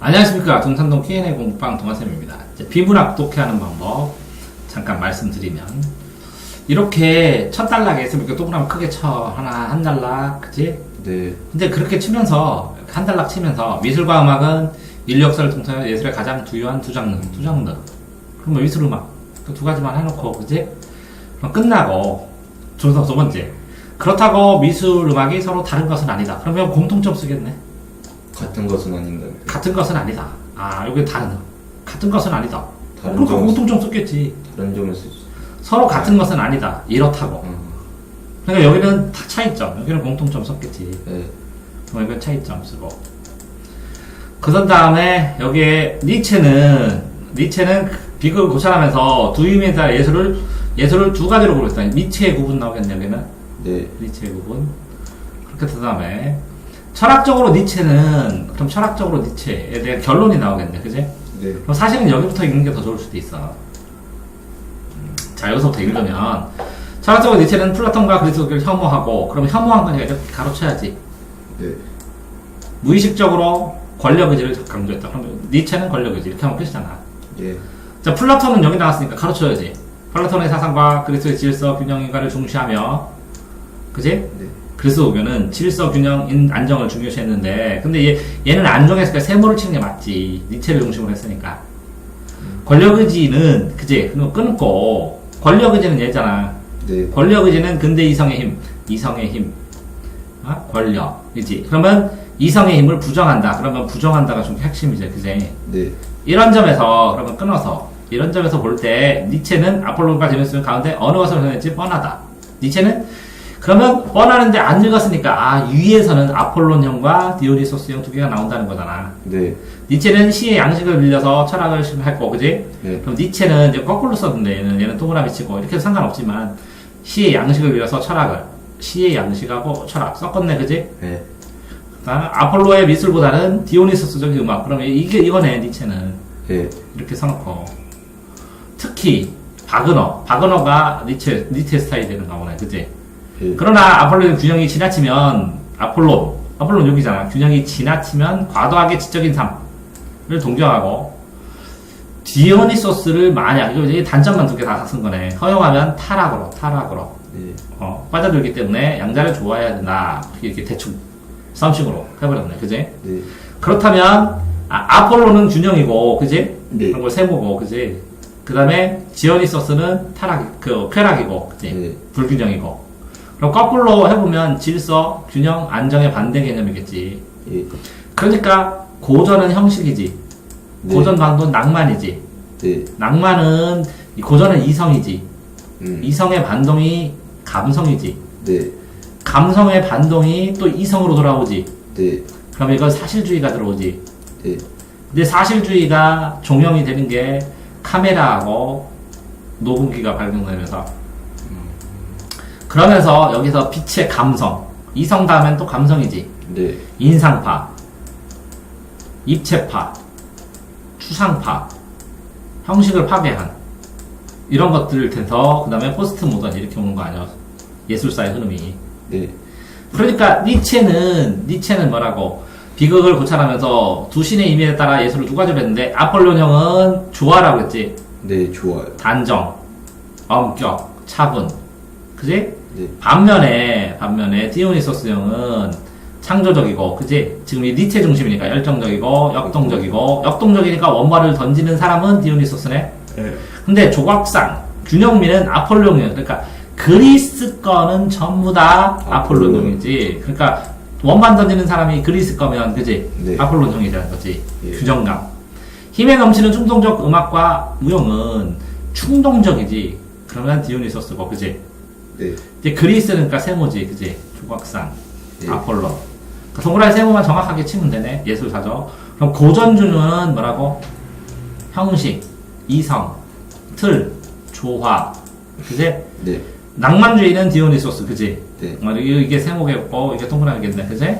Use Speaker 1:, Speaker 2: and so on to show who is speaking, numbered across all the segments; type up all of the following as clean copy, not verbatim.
Speaker 1: 안녕하십니까. 동산동 Q&A 공부방 동아쌤입니다. 이제 비문학 독해하는 방법 잠깐 말씀드리면, 이렇게 첫 단락에 있으면 이렇게 동그라미 크게 쳐. 하나, 한 단락, 그치?
Speaker 2: 네.
Speaker 1: 근데 그렇게 치면서, 한 단락 치면서, 미술과 음악은 인류 역사를 통해서 예술의 가장 주요한 두 장르. 그러면 미술, 음악. 그 두 가지만 해놓고, 그치? 그럼 끝나고, 두 번째. 그렇다고 미술, 음악이 서로 다른 것은 아니다. 그러면 공통점 쓰겠네?
Speaker 2: 같은 것은 아닌가.
Speaker 1: 같은 것은 아니다. 아, 여기 다른. 같은 것은 아니다.
Speaker 2: 다른
Speaker 1: 그러니까
Speaker 2: 점을
Speaker 1: 공통점 썼겠지.
Speaker 2: 다른 점을 쓰지.
Speaker 1: 서로 같은 것은 아니다. 이렇다고. 그러니까 여기는 다 차이점. 여기는 공통점 썼겠지.
Speaker 2: 네.
Speaker 1: 그럼 여기는 차이점 쓰고. 그 다음에 여기에 니체는 비극을 고찰하면서 두 의미에 따라 예술을 두 가지로 구분했다. 니체의 구분 나오겠네, 여기는.
Speaker 2: 네.
Speaker 1: 니체의 구분. 그렇게 그 다음에 철학적으로 니체에 대한 결론이 나오겠네, 그지?
Speaker 2: 네.
Speaker 1: 그럼 사실은 여기부터 읽는 게 더 좋을 수도 있어. 자, 여기서부터 읽으면, 철학적으로 니체는 플라톤과 그리스도교를 혐오하고, 그럼 혐오한 거니까 이렇게 가로쳐야지.
Speaker 2: 네.
Speaker 1: 무의식적으로 권력의지를 강조했다. 그러면 니체는 권력의지, 이렇게 하면 끝이잖아.
Speaker 2: 예.
Speaker 1: 자, 플라톤은 여기 나왔으니까 가로쳐야지. 플라톤의 사상과 그리스도의 질서, 균형, 인과를 중시하며, 그지?
Speaker 2: 네.
Speaker 1: 그리스도교는 질서, 균형, 안정을 중요시했는데, 근데 얘는 안정했으니까 세모를 치는 게 맞지. 니체를 중심으로 했으니까. 권력의지는, 그지? 그럼 끊고, 권력의지는 얘잖아.
Speaker 2: 네.
Speaker 1: 권력의지는 근대 이성의 힘. 권력이지. 그러면 이성의 힘을 부정한다. 그러면 부정한다가 좀 핵심이죠. 그지?
Speaker 2: 네.
Speaker 1: 이런 점에서, 그러면 끊어서, 이런 점에서 볼 때, 니체는 아폴론과 디오니소스 가운데 어느 것을 선택했지 뻔하다. 니체는 그러면 뻔하는데 안 읽었으니까 위에서는 아폴론형과 디오니소스형 두 개가 나온다는 거잖아.
Speaker 2: 네.
Speaker 1: 니체는 시의 양식을 빌려서 철학을 했고, 그지?
Speaker 2: 네.
Speaker 1: 그럼 니체는 이제 거꾸로 썼는데 얘는 동그라미 치고 이렇게 해도 상관없지만 시의 양식을 빌려서 시의 양식하고 철학 섞었네, 그지?
Speaker 2: 네.
Speaker 1: 아폴로의 미술보다는 디오니소스적인 음악. 그러면 이거네, 니체는.
Speaker 2: 네. 이렇게
Speaker 1: 써놓고. 특히 바그너가 니체 스타일이 되는 거네, 그지?
Speaker 2: 네.
Speaker 1: 그러나 아폴론의 균형이 지나치면 아폴론 여기잖아. 균형이 지나치면 과도하게 지적인 삶을 동경하고 디오니소스를 만약 이거 단점만 두 개 다 쓴 거네. 허용하면 타락으로
Speaker 2: 네.
Speaker 1: 빠져들기 때문에 양자를 좋아해야 된다. 이렇게 대충 썸식으로 해버렸네, 그지?
Speaker 2: 네.
Speaker 1: 그렇다면 아폴로는 균형이고, 그지?
Speaker 2: 네.
Speaker 1: 그런 걸 세모고, 그지? 그 다음에 디오니소스는 쾌락이고, 그지?
Speaker 2: 네.
Speaker 1: 불균형이고. 그럼 거꾸로 해보면 질서, 균형, 안정의 반대 개념이겠지.
Speaker 2: 예.
Speaker 1: 그러니까 고전은 형식이지.
Speaker 2: 네.
Speaker 1: 고전 반도는 낭만이지.
Speaker 2: 네.
Speaker 1: 고전은 이성이지. 이성의 반동이 감성이지.
Speaker 2: 네.
Speaker 1: 감성의 반동이 또 이성으로 돌아오지.
Speaker 2: 네.
Speaker 1: 그럼 이건 사실주의가 들어오지.
Speaker 2: 네.
Speaker 1: 근데 사실주의가 종영이 되는 게 카메라하고 녹음기가 발명되면서, 그러면서 여기서 빛의 감성, 이성 다음엔 또 감성이지.
Speaker 2: 네.
Speaker 1: 인상파, 입체파, 추상파, 형식을 파괴한 이런 것들을 텐서 그 다음에 포스트 모던 이렇게 오는 거 아니야? 예술사의 흐름이.
Speaker 2: 네.
Speaker 1: 그러니까 니체는 뭐라고? 비극을 고찰하면서 두 신의 의미에 따라 예술을 두 가지로 했는데, 아폴론형은 조화라고 그랬지?
Speaker 2: 네. 좋아요.
Speaker 1: 단정, 엄격, 차분. 그지?
Speaker 2: 네.
Speaker 1: 반면에 디오니소스형은 창조적이고, 그지? 지금 이 니체 중심이니까 열정적이고, 역동적이니까 원발을 던지는 사람은 디오니소스네?
Speaker 2: 네.
Speaker 1: 근데 조각상, 균형미는 아폴론형. 그러니까 그리스 거는 전부 다 아폴론형이지. 그러니까 원반 던지는 사람이 그리스 거면, 그지?
Speaker 2: 네.
Speaker 1: 아폴론형이라는 거지.
Speaker 2: 예.
Speaker 1: 규정감. 힘에 넘치는 충동적 음악과 무용은 충동적이지. 그러면 디오니소스고, 그지?
Speaker 2: 네.
Speaker 1: 이제 그리스는 그러니까 세모지, 그지? 조각상,
Speaker 2: 예.
Speaker 1: 아폴론. 그러니까 동그라미 세모만 정확하게 치면 되네. 예술사죠. 그럼 고전주는 뭐라고? 형식, 이성, 틀, 조화, 그지?
Speaker 2: 네.
Speaker 1: 낭만주의는 디오니소스, 그지?
Speaker 2: 네.
Speaker 1: 이게 세모겠고, 이게 동그라미겠네, 그지?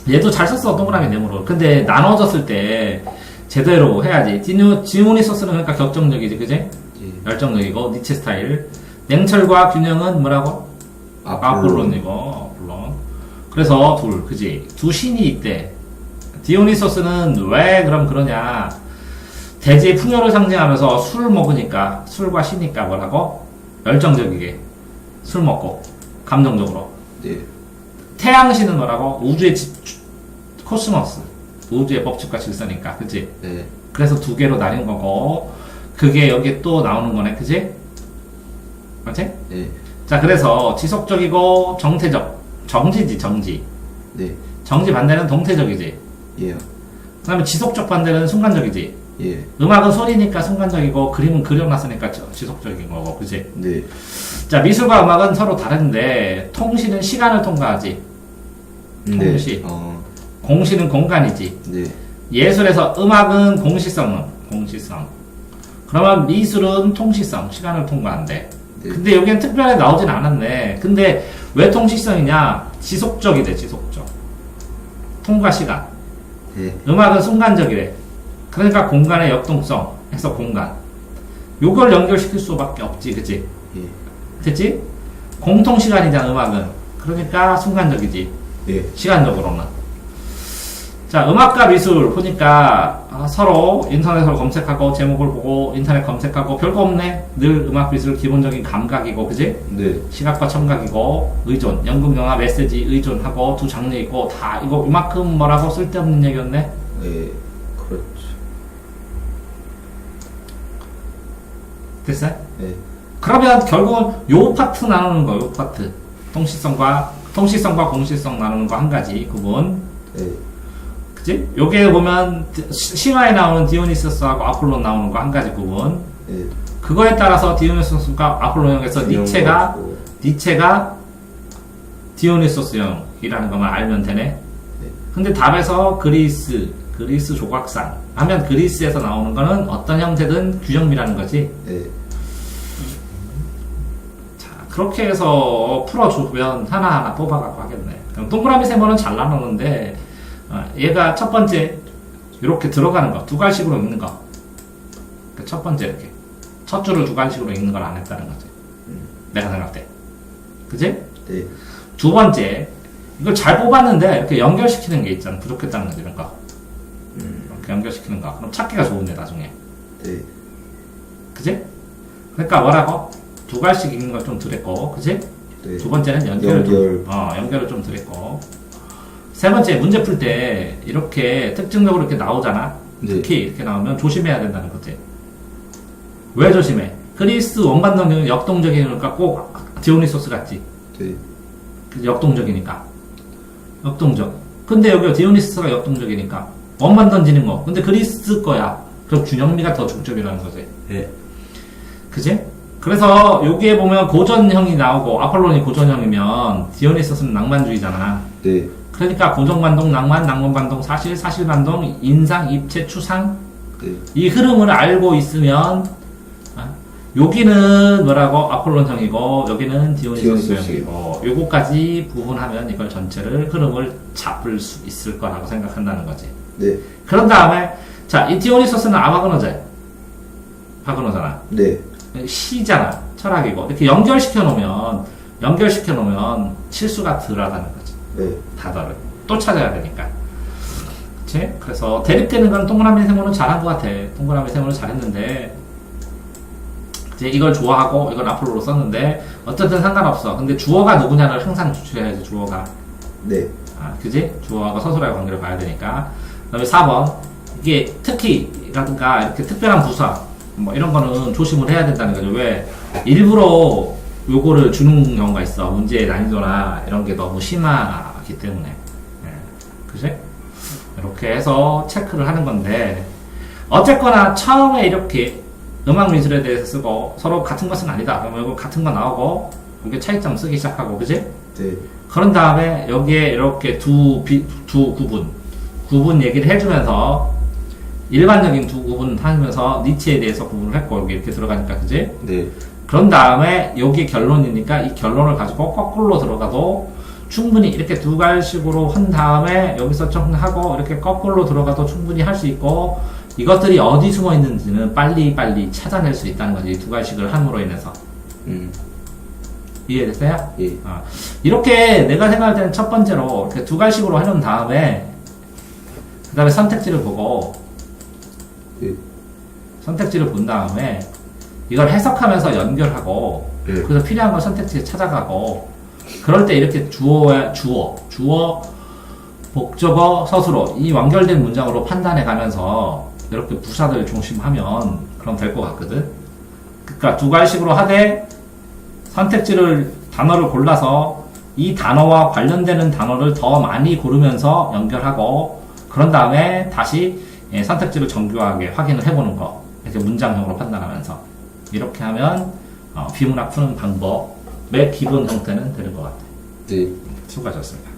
Speaker 1: 얘도 잘 썼어, 동그라미 네모로. 근데 나눠졌을 때 제대로 해야지. 디오니소스는 그러니까 격정적이지, 그지?
Speaker 2: 예.
Speaker 1: 열정적이고, 니체 스타일. 냉철과 균형은 뭐라고? 아폴론이고, 아폴론. 그래서 그지? 두 신이 있대. 디오니소스는 왜 그럼 그러냐? 대지의 풍요를 상징하면서 술을 먹으니까, 술과 쉬니까 뭐라고? 열정적이게 술 먹고 감정적으로.
Speaker 2: 네.
Speaker 1: 태양신은 뭐라고? 우주의 코스모스, 우주의 법칙과 질서니까, 그치?
Speaker 2: 네.
Speaker 1: 그래서 두 개로 나뉜 거고, 그게 여기에 또 나오는 거네, 그치? 맞지?
Speaker 2: 네.
Speaker 1: 자, 그래서 지속적이고 정태적, 정지지, 정지.
Speaker 2: 네.
Speaker 1: 정지 반대는 동태적이지.
Speaker 2: 예.
Speaker 1: 그 다음에 지속적 반대는 순간적이지.
Speaker 2: 예.
Speaker 1: 음악은 소리니까 순간적이고, 그림은 그려놨으니까 지속적인 거고, 그치?
Speaker 2: 네.
Speaker 1: 자, 미술과 음악은 서로 다른데, 통시는 시간을 통과하지. 통시. 공시는 공간이지.
Speaker 2: 네.
Speaker 1: 예술에서 음악은 공시성은 공시성. 그러면 미술은 통시성, 시간을 통과한대.
Speaker 2: 네.
Speaker 1: 근데 여기는 특별히 나오진 않았네. 근데 왜 통시성이냐? 지속적이래, 지속적. 통과 시간.
Speaker 2: 네.
Speaker 1: 음악은 순간적이래. 그러니까 공간의 역동성 해서 공간. 요걸 연결시킬 수밖에 없지, 그치?
Speaker 2: 예.
Speaker 1: 됐지? 공통 시간이잖아, 음악은. 그러니까 순간적이지.
Speaker 2: 예.
Speaker 1: 시간적으로는. 자, 음악과 미술 보니까 서로 인터넷으로 검색하고 제목을 보고 인터넷 검색하고 별거 없네. 늘 음악 미술 기본적인 감각이고, 그지?
Speaker 2: 네.
Speaker 1: 시각과 청각이고 의존, 연극, 영화, 메시지 의존하고 두 장르 있고 다 이거 이만큼 뭐라고 쓸데없는 얘기였네.
Speaker 2: 예. 그렇죠.
Speaker 1: 됐어요?
Speaker 2: 네.
Speaker 1: 그러면 결국은 요 파트 나누는 거, 요 파트. 통시성과 공시성 나누는 거 한 가지 구분.
Speaker 2: 네.
Speaker 1: 그치? 여기에 보면 신화에 나오는 디오니소스하고 아폴론 나오는 거 한 가지 구분.
Speaker 2: 네.
Speaker 1: 그거에 따라서 디오니소스과 아폴론형에서 니체가 디오니소스형이라는 것만 알면 되네.
Speaker 2: 네.
Speaker 1: 근데 답에서 그리스 조각상 하면 그리스에서 나오는 거는 어떤 형태든 규정미라는 거지.
Speaker 2: 네.
Speaker 1: 자, 그렇게 해서 풀어주면 하나하나 뽑아가고 하겠네. 그럼 동그라미 세모는 잘 나누는데 얘가 첫 번째 이렇게 들어가는 거 두 갈식으로 읽는 거. 첫 번째 이렇게 첫 줄을 두 갈식으로 읽는 걸 안 했다는 거지. 내가 생각할 때. 그치?
Speaker 2: 네.
Speaker 1: 두 번째 이걸 잘 뽑았는데 이렇게 연결시키는 게 있잖아. 부족했다는 거 이런 거. 이렇게 연결시키는 거. 그럼 찾기가 좋은데 나중에.
Speaker 2: 네.
Speaker 1: 그치? 그러니까 뭐라고? 두 갈씩 읽는 걸 좀 드렸고, 그치?
Speaker 2: 네.
Speaker 1: 두 번째는 연결을 좀 드렸고. 세 번째, 문제 풀 때 이렇게 특징적으로 이렇게 나오잖아?
Speaker 2: 네.
Speaker 1: 특히 이렇게 나오면 조심해야 된다는 거지. 왜 조심해? 그리스 원반동적인 역동적이니까 꼭 디오니소스 같지?
Speaker 2: 네.
Speaker 1: 역동적이니까. 역동적. 근데 여기 디오니소스가 역동적이니까. 원반 던지는 거. 근데 그리스 거야. 그럼 균형미가 더 중점이라는 거지.
Speaker 2: 네.
Speaker 1: 그지? 그래서 여기에 보면 고전형이 나오고 아폴론이 고전형이면 디오니소스는 낭만주의잖아.
Speaker 2: 네.
Speaker 1: 그러니까 고정반동, 낭만반동, 사실반동, 인상, 입체, 추상
Speaker 2: 네.
Speaker 1: 이 흐름을 알고 있으면 여기는 뭐라고 아폴론형이고 여기는 디오니소스형이고 요거까지 구분하면 이걸 전체를 흐름을 잡을 수 있을 거라고 생각한다는 거지.
Speaker 2: 네.
Speaker 1: 그런 다음에 자, 이 디오니소스는 아바그노제 바그노잖아.
Speaker 2: 네.
Speaker 1: 시잖아. 철학이고 이렇게 연결시켜 놓으면 실수가 덜하다는 거지.
Speaker 2: 네.
Speaker 1: 다더를 또 찾아야 되니까. 그치? 그래서 대립되는 건 동그라미 세모는 잘한 것 같아. 동그라미 세모는 잘했는데 이제 이걸 좋아하고 이걸 아폴로로 썼는데 어쨌든 상관없어. 근데 주어가 누구냐를 항상 주셔야지. 주어가.
Speaker 2: 네.
Speaker 1: 그지? 주어하고 서술어의 관계를 봐야 되니까. 그 다음에 4번 이게 특히라든가 이렇게 특별한 부사 뭐 이런 거는 조심을 해야 된다는 거죠. 왜? 일부러 요거를 주는 경우가 있어. 문제의 난이도나 이런 게 너무 심하기 때문에. 그지? 이렇게 해서 체크를 하는 건데, 어쨌거나 처음에 이렇게 음악 미술에 대해서 쓰고 서로 같은 것은 아니다. 그러면 이거 같은 거 나오고, 이게 차이점 쓰기 시작하고, 그지?
Speaker 2: 네.
Speaker 1: 그런 다음에 여기에 이렇게 두 구분 얘기를 해주면서, 일반적인 두 구분 하면서 니체에 대해서 구분을 했고, 여기 이렇게 들어가니까, 그지?
Speaker 2: 네.
Speaker 1: 그런 다음에 여기 결론이니까 이 결론을 가지고 거꾸로 들어가도 충분히 이렇게 두 갈식으로 한 다음에 여기서 좀 하고 이렇게 거꾸로 들어가도 충분히 할 수 있고 이것들이 어디 숨어 있는지는 빨리 찾아낼 수 있다는 거지. 이 두 갈식을 함으로 인해서. 이해됐어요?
Speaker 2: 예.
Speaker 1: 이렇게 내가 생각할 때는 첫 번째로 이렇게 두 갈식으로 해놓은 다음에 그 다음에 선택지를 보고
Speaker 2: 네.
Speaker 1: 선택지를 본 다음에 이걸 해석하면서 연결하고
Speaker 2: 네.
Speaker 1: 그래서 필요한 걸 선택지에 찾아가고 그럴 때 이렇게 주어, 목적어, 서술어 이 완결된 문장으로 판단해 가면서 이렇게 부사들 중심하면 그럼 될 것 같거든. 그러니까 두 가지식으로 하되 선택지를 단어를 골라서 이 단어와 관련되는 단어를 더 많이 고르면서 연결하고 그런 다음에 다시 선택지를 정교하게 확인을 해보는 거 이렇게 문장형으로 판단하면서 이렇게 하면 비문학 푸는 방법의 기본 형태는 되는 것 같아요.
Speaker 2: 네.
Speaker 1: 수고하셨습니다.